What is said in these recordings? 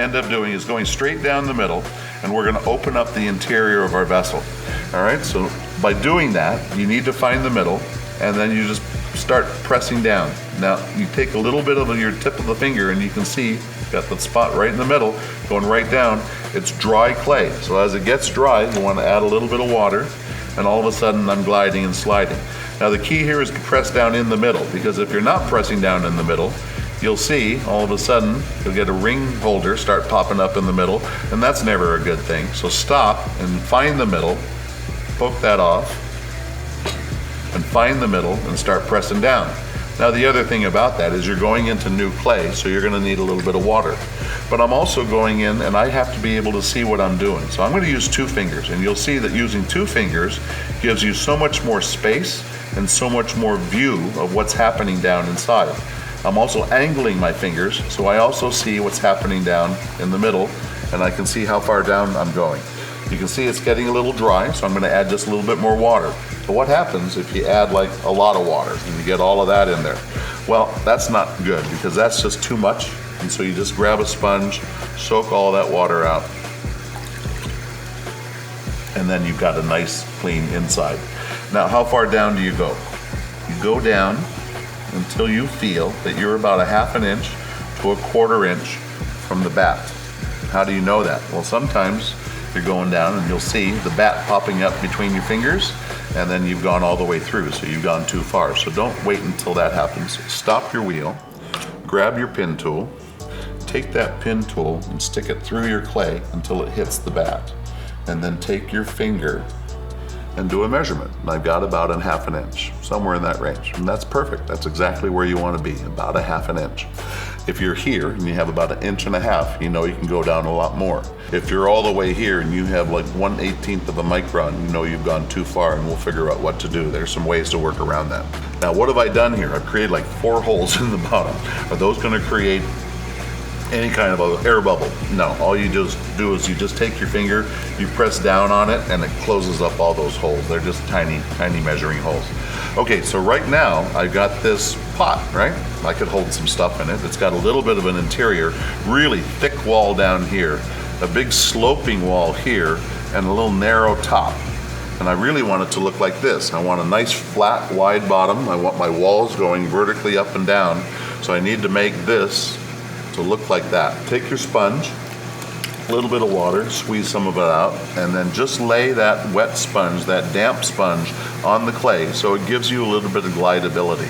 end up doing is going straight down the middle, and we're gonna open up the interior of our vessel. All right, so by doing that, you need to find the middle, and then you just start pressing down. Now, you take a little bit of your tip of the finger, and you can see, got the spot right in the middle, going right down. It's dry clay, so as it gets dry, you wanna add a little bit of water, and all of a sudden, I'm gliding and sliding. Now, the key here is to press down in the middle, because if you're not pressing down in the middle, you'll see all of a sudden you'll get a ring holder start popping up in the middle, and that's never a good thing. So stop and find the middle, poke that off, and find the middle and start pressing down. Now the other thing about that is you're going into new clay, so you're gonna need a little bit of water. But I'm also going in and I have to be able to see what I'm doing. So I'm gonna use 2 fingers, and you'll see that using 2 fingers gives you so much more space and so much more view of what's happening down inside. I'm also angling my fingers, so I also see what's happening down in the middle, and I can see how far down I'm going. You can see it's getting a little dry, so I'm gonna add just a little bit more water. But what happens if you add like a lot of water and you get all of that in there? Well, that's not good, because that's just too much. And so you just grab a sponge, soak all that water out, and then you've got a nice clean inside. Now, how far down do you go? You go down until you feel that you're about a ½ an inch to a ¼ inch from the bat. How do you know that? Well, sometimes you're going down and you'll see the bat popping up between your fingers, and then you've gone all the way through, so you've gone too far. So don't wait until that happens. Stop your wheel, grab your pin tool, take that pin tool and stick it through your clay until it hits the bat, and then take your finger and do a measurement. And I've got about a ½ an inch, somewhere in that range. And that's perfect. That's exactly where you want to be, about a ½ an inch. If you're here and you have about 1.5 inches, you know you can go down a lot more. If you're all the way here and you have like 1/18 of a micron, you know you've gone too far, and we'll figure out what to do. There's some ways to work around that. Now, what have I done here? I've created like 4 holes in the bottom. Are those going to create any kind of an air bubble? No, all you do is you just take your finger, you press down on it, and it closes up all those holes. They're just tiny, tiny measuring holes. Okay, so right now I've got this pot, right? I could hold some stuff in it. It's got a little bit of an interior, really thick wall down here, a big sloping wall here, and a little narrow top. And I really want it to look like this. I want a nice flat, wide bottom. I want my walls going vertically up and down. So I need to make this to look like that. Take your sponge, a little bit of water, squeeze some of it out, and then just lay that wet sponge, that damp sponge, on the clay so it gives you a little bit of glideability.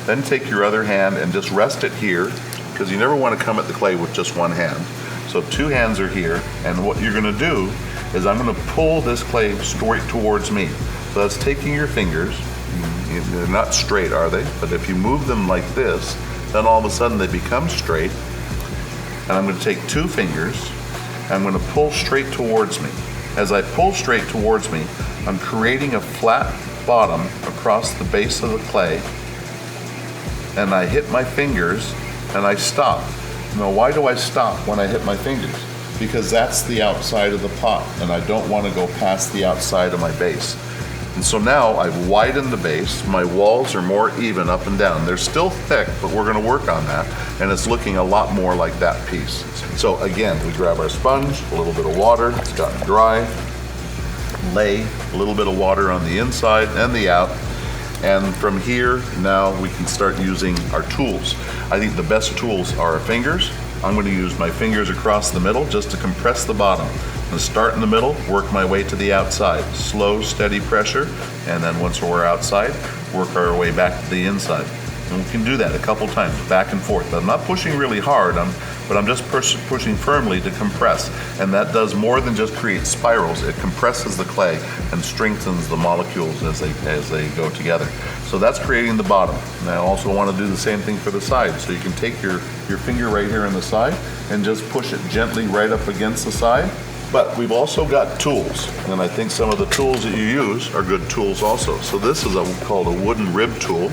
Then take your other hand and just rest it here, because you never want to come at the clay with just one hand. So 2 hands are here, and what you're going to do is I'm going to pull this clay straight towards me. So that's taking your fingers, they're not straight, are they? But if you move them like this, then all of a sudden they become straight. And I'm going to take 2 fingers, and I'm going to pull straight towards me. As I pull straight towards me, I'm creating a flat bottom across the base of the clay, and I hit my fingers and I stop. Now, why do I stop when I hit my fingers? Because that's the outside of the pot, and I don't want to go past the outside of my base. And so now I've widened the base, my walls are more even up and down. They're still thick, but we're gonna work on that, and it's looking a lot more like that piece. So again, we grab our sponge, a little bit of water, it's gotten dry, lay a little bit of water on the inside and the out, and from here, now we can start using our tools. I think the best tools are our fingers. I'm gonna use my fingers across the middle just to compress the bottom. I'm gonna start in the middle, work my way to the outside. Slow, steady pressure, and then once we're outside, work our way back to the inside. And we can do that a couple times, back and forth. I'm not pushing really hard, but I'm just pushing firmly to compress. And that does more than just create spirals. It compresses the clay and strengthens the molecules as they go together. So that's creating the bottom. And I also want to do the same thing for the side. So you can take your finger right here on the side and just push it gently right up against the side. But we've also got tools, and I think some of the tools that you use are good tools also. So this is called a wooden rib tool.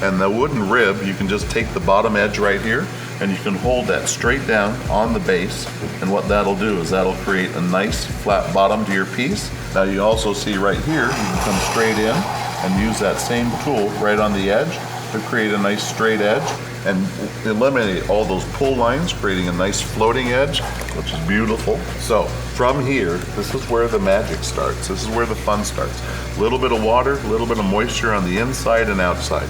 And the wooden rib, you can just take the bottom edge right here, and you can hold that straight down on the base. And what that'll do is that'll create a nice flat bottom to your piece. Now you also see right here, you can come straight in and use that same tool right on the edge to create a nice straight edge and eliminate all those pull lines, creating a nice floating edge, which is beautiful. So from here, this is where the magic starts. This is where the fun starts. A little bit of water, a little bit of moisture on the inside and outside.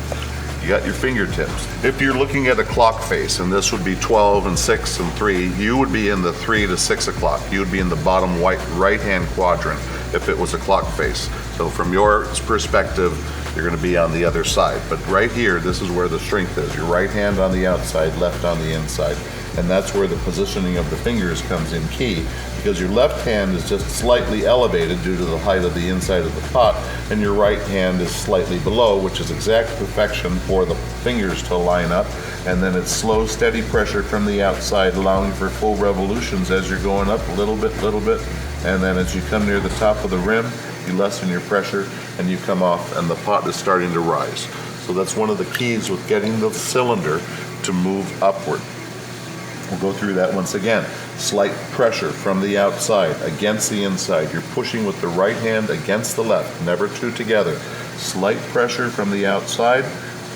You got your fingertips. If you're looking at a clock face, and this would be 12 and 6 and 3, you would be in the 3 to 6 o'clock. You would be in the bottom right-hand quadrant if it was a clock face. So from your perspective, you're going to be on the other side. But right here, this is where the strength is. Your right hand on the outside, left on the inside. And that's where the positioning of the fingers comes in key, because your left hand is just slightly elevated due to the height of the inside of the pot, and your right hand is slightly below, which is exact perfection for the fingers to line up. And then it's slow, steady pressure from the outside, allowing for full revolutions as you're going up, little bit. And then as you come near the top of the rim, you lessen your pressure and you come off, and the pot is starting to rise. So that's one of the keys with getting the cylinder to move upward. We'll go through that once again. Slight pressure from the outside against the inside. You're pushing with the right hand against the left, never two together. Slight pressure from the outside.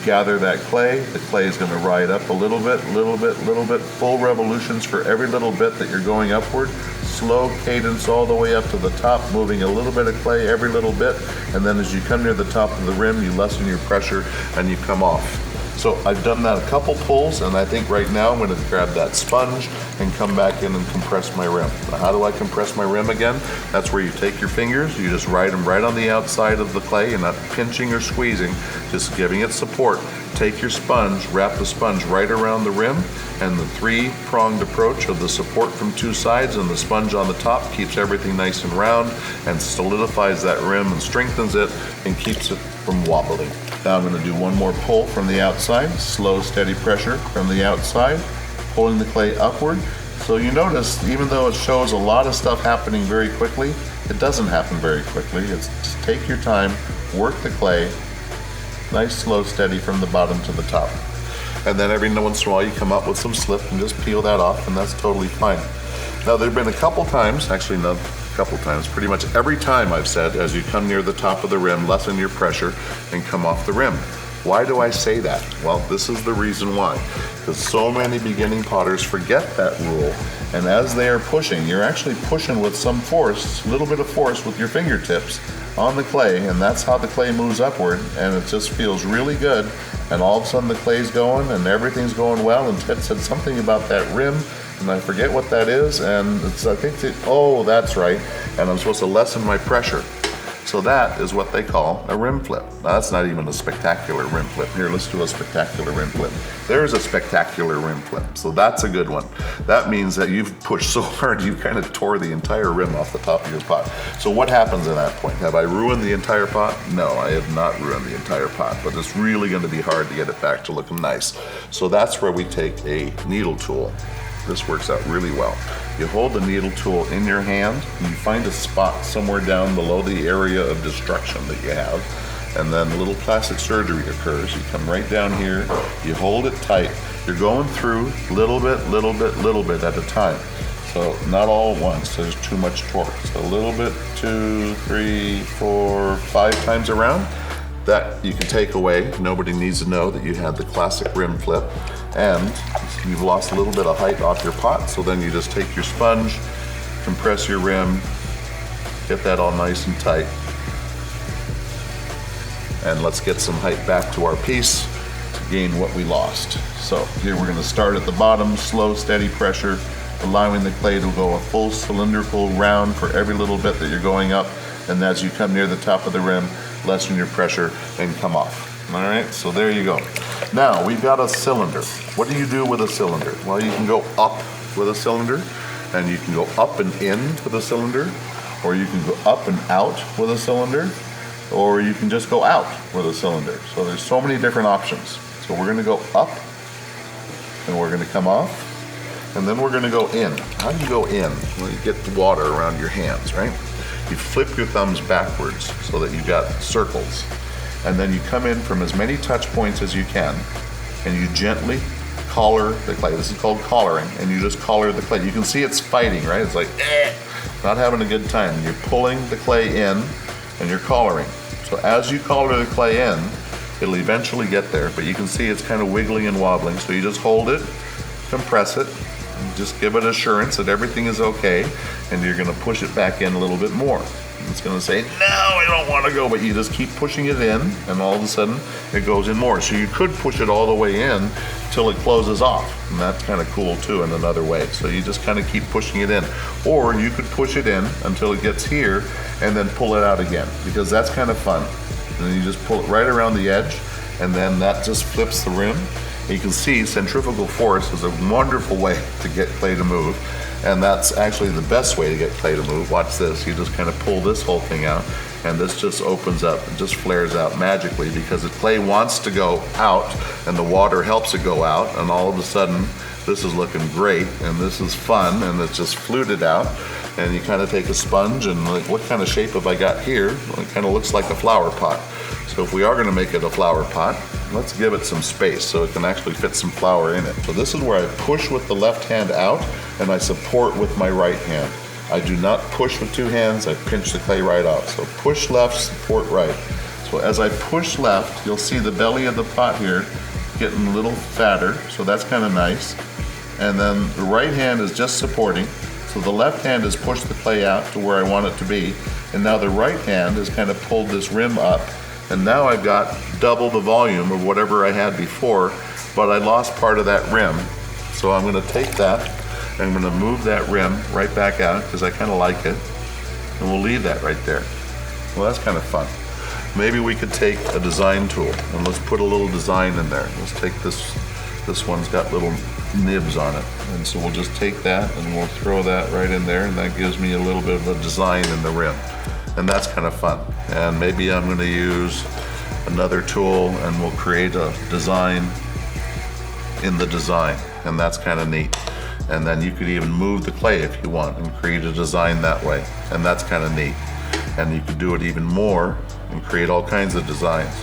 Gather that clay. The clay is going to ride up a little bit. Full revolutions for every little bit that you're going upward. Slow cadence all the way up to the top, moving a little bit of clay every little bit. And then as you come near the top of the rim, you lessen your pressure and you come off. So I've done that a couple pulls, and I think right now I'm going to grab that sponge and come back in and compress my rim. Now, how do I compress my rim again? That's where you take your fingers, you just ride them right on the outside of the clay. You're not pinching or squeezing, just giving it support. Take your sponge, wrap the sponge right around the rim, and the three-pronged approach of the support from two sides and the sponge on the top keeps everything nice and round and solidifies that rim and strengthens it and keeps it from wobbling. Now I'm going to do one more pull from the outside, slow, steady pressure from the outside, pulling the clay upward. So you notice, even though it shows a lot of stuff happening very quickly, it doesn't happen very quickly. It's just take your time, work the clay, nice, slow, steady from the bottom to the top. And then every once in a while you come up with some slip and just peel that off, and that's totally fine. Now there have been a couple times, actually not a couple times, pretty much every time I've said, as you come near the top of the rim, lessen your pressure and come off the rim. Why do I say that? Well, this is the reason why. Because so many beginning potters forget that rule, and as they are pushing, you're actually pushing with some force, a little bit of force with your fingertips on the clay, and that's how the clay moves upward, and it just feels really good. And all of a sudden the clay's going and everything's going well, and Ted said something about that rim, and I forget what that is, and it's, I think that, oh, that's right, and I'm supposed to lessen my pressure. So that is what they call a rim flip. Now that's not even a spectacular rim flip. Here, let's do a spectacular rim flip. There's a spectacular rim flip, so that's a good one. That means that you've pushed so hard you kind of tore the entire rim off the top of your pot. So what happens at that point? Have I ruined the entire pot? No, I have not ruined the entire pot, but it's really going to be hard to get it back to looking nice. So that's where we take a needle tool. This works out really well. You hold the needle tool in your hand and you find a spot somewhere down below the area of destruction that you have, and then a little plastic surgery occurs. You come right down here, you hold it tight. You're going through little bit at a time. So not all at once, there's too much torque. So a little bit, 2, 3, 4, 5 times around. That you can take away. Nobody needs to know that you had the classic rim flip, and you've lost a little bit of height off your pot. So then you just take your sponge, compress your rim, get that all nice and tight, and let's get some height back to our piece to gain what we lost. So here we're going to start at the bottom, slow, steady pressure, allowing the clay to go a full cylindrical round for every little bit that you're going up, and as you come near the top of the rim, lessen your pressure and come off. All right, so there you go. Now we've got a cylinder. What do you do with a cylinder? Well, you can go up with a cylinder, and you can go up and into the cylinder, or you can go up and out with a cylinder, or you can just go out with a cylinder. So there's so many different options. So we're gonna go up, and we're gonna come off, and then we're gonna go in. How do you go in? Well, you get the water around your hands, right? You flip your thumbs backwards so that you got circles. And then you come in from as many touch points as you can, and you gently collar the clay. This is called collaring, and you just collar the clay. You can see it's fighting, right? It's like, not having a good time. You're pulling the clay in, and you're collaring. So as you collar the clay in, It'll eventually get there, but you can see it's kind of wiggling and wobbling. So you just hold it, compress it, and just give it assurance that everything is okay, and you're gonna push it back in a little bit more. It's gonna say, no, I don't wanna go, but you just keep pushing it in, and all of a sudden, it goes in more. So you could push it all the way in till it closes off, and that's kind of cool too in another way. So you just kind of keep pushing it in. Or you could push it in until it gets here, and then pull it out again, because that's kind of fun. And then you just pull it right around the edge, and then that just flips the rim. And you can see centrifugal force is a wonderful way to get clay to move. And that's actually the best way to get clay to move. Watch this, you just kind of pull this whole thing out, and this just opens up and just flares out magically, because the clay wants to go out and the water helps it go out, and all of a sudden this is looking great and this is fun, and it's just fluted out. And you kind of take a sponge and like, what kind of shape have I got here? Well, it kind of looks like a flower pot. So if we are going to make it a flower pot, let's give it some space so it can actually fit some flour in it. So this is where I push with the left hand out and I support with my right hand. I do not push with two hands, I pinch the clay right out. So push left, support right. So as I push left, you'll see the belly of the pot here getting a little fatter, so that's kind of nice. And then the right hand is just supporting. So the left hand has pushed the clay out to where I want it to be, and now the right hand has kind of pulled this rim up, and now I've got double the volume of whatever I had before, but I lost part of that rim. So I'm gonna take that, and I'm gonna move that rim right back out, because I kind of like it, and we'll leave that right there. Well, that's kind of fun. Maybe we could take a design tool, and let's put a little design in there. Let's take this one's got little nibs on it, and so we'll just take that and we'll throw that right in there, and that gives me a little bit of a design in the rim, and that's kind of fun. And maybe I'm going to use another tool and we'll create a design in the design, and that's kind of neat. And then you could even move the clay if you want and create a design that way, and that's kind of neat. And you could do it even more and create all kinds of designs.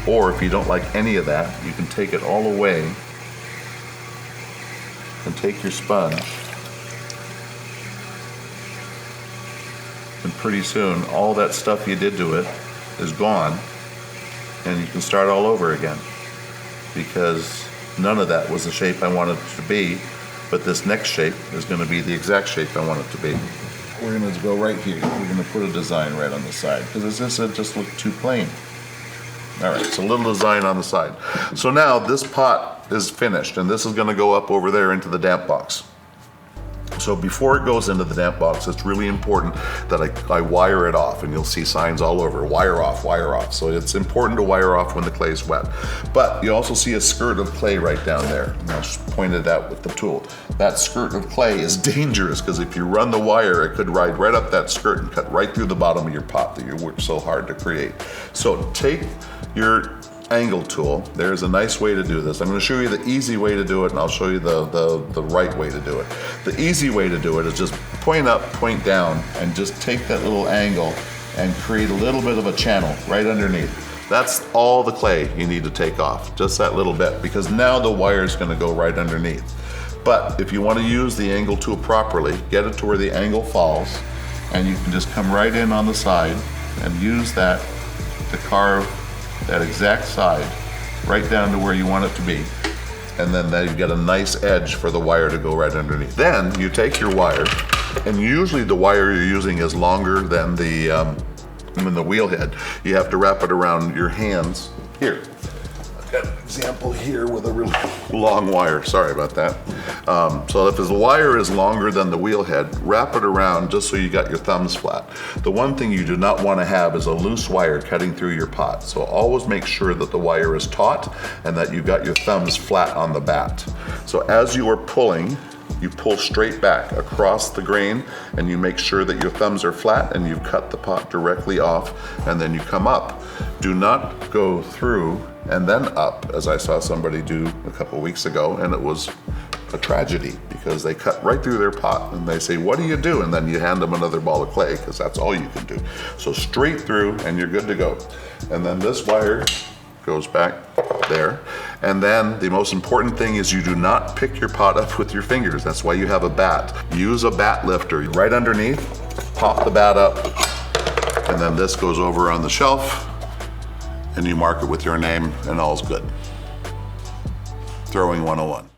Or if you don't like any of that, you can take it all away and take your sponge, and pretty soon all that stuff you did to it is gone, and you can start all over again, because none of that was the shape I wanted it to be, but this next shape is going to be the exact shape I want it to be. We're going to go right here. We're going to put a design right on the side, because it just looked too plain. All right, so a little design on the side. So now this pot is finished, and this is gonna go up over there into the damp box. So before it goes into the damp box, it's really important that I wire it off, and you'll see signs all over, wire off, wire off. So it's important to wire off when the clay is wet. But you also see a skirt of clay right down there, and I'll just point it out with the tool. That skirt of clay is dangerous, because if you run the wire, it could ride right up that skirt and cut right through the bottom of your pot that you worked so hard to create. So take your angle tool. There's a nice way to do this. I'm going to show you the easy way to do it, and I'll show you the right way to do it. The easy way to do it is just point up, point down, and just take that little angle and create a little bit of a channel right underneath. That's all the clay you need to take off, just that little bit, because now the wire is going to go right underneath. But if you want to use the angle tool properly, get it to where the angle falls, and you can just come right in on the side and use that to carve that exact side right down to where you want it to be, and then you get a nice edge for the wire to go right underneath. Then you take your wire, and usually the wire you're using is longer than the wheel head. You have to wrap it around your hands. Here, I've got an example here with a really long wire. Sorry about that. So if the wire is longer than the wheel head, wrap it around just so you got your thumbs flat. The one thing you do not want to have is a loose wire cutting through your pot. So always make sure that the wire is taut and that you got your thumbs flat on the bat. So as you are pulling, you pull straight back across the grain, and you make sure that your thumbs are flat, and you've cut the pot directly off, and then you come up. Do not go through and then up, as I saw somebody do a couple weeks ago, and it was a tragedy, because they cut right through their pot, and they say, what do you do? And then you hand them another ball of clay, because that's all you can do. So straight through, and you're good to go. And then this wire goes back there. And then the most important thing is you do not pick your pot up with your fingers. That's why you have a bat. Use a bat lifter right underneath, pop the bat up, and then this goes over on the shelf, and you mark it with your name and all's good. Throwing 101.